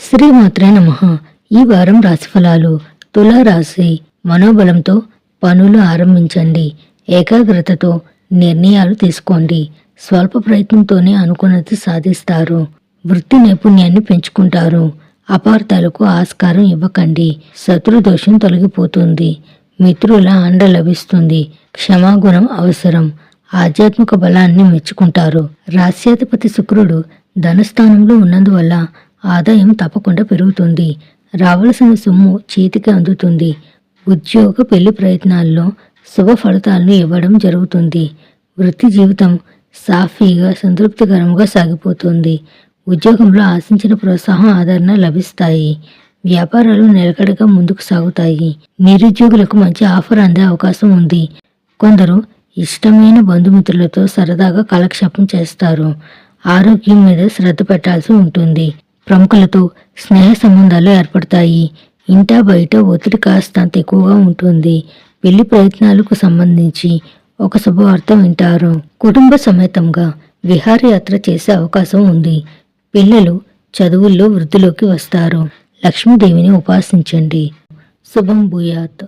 శ్రీమాత్రే నమః. ఈ వారం రాశిఫలాలు. తులారాశి. మనోబలంతో పనులు ఆరంభించండి. ఏకాగ్రతతో నిర్ణయాలు తీసుకోండి. స్వల్ప ప్రయత్నంతోనే అనుకున్నది సాధిస్తారు. వృత్తి నైపుణ్యాన్ని పెంచుకుంటారు. అపార్థాలకు ఆస్కారం ఇవ్వకండి. శత్రుదోషం తొలగిపోతుంది. మిత్రుల అండ లభిస్తుంది. క్షమాగుణం అవసరం. ఆధ్యాత్మిక బలాన్ని మెచ్చుకుంటారు. రాశ్యాధిపతి శుక్రుడు ధనస్థానంలో ఉన్నందువల్ల ఆదాయం తప్పకుండా పెరుగుతుంది. రావలసిన సొమ్ము చేతికి అందుతుంది. ఉద్యోగ పెళ్లి ప్రయత్నాల్లో శుభ ఫలితాలను ఇవ్వడం జరుగుతుంది. వృత్తి జీవితం సాఫీగా సంతృప్తికరంగా సాగిపోతుంది. ఉద్యోగంలో ఆశించిన ప్రోత్సాహం ఆదరణ లభిస్తాయి. వ్యాపారాలు నిలకడగా ముందుకు సాగుతాయి. నిరుద్యోగులకు మంచి ఆఫర్ అందే అవకాశం ఉంది. కొందరు ఇష్టమైన బంధుమిత్రులతో సరదాగా కాలక్షేపం చేస్తారు. ఆరోగ్యం మీద శ్రద్ధ పెట్టాల్సి ఉంటుంది. ప్రముఖులతో స్నేహ సంబంధాలు ఏర్పడతాయి. ఇంటా బయట ఒత్తిడి కాస్తంత ఎక్కువగా ఉంటుంది. పెళ్లి ప్రయత్నాలకు సంబంధించి ఒక శుభవార్త వింటారు. కుటుంబ సమేతంగా విహారయాత్ర చేసే అవకాశం ఉంది. పిల్లలు చదువుల్లో వృద్ధిలోకి వస్తారు. లక్ష్మీదేవిని ఉపాసించండి. శుభం భూయాత్.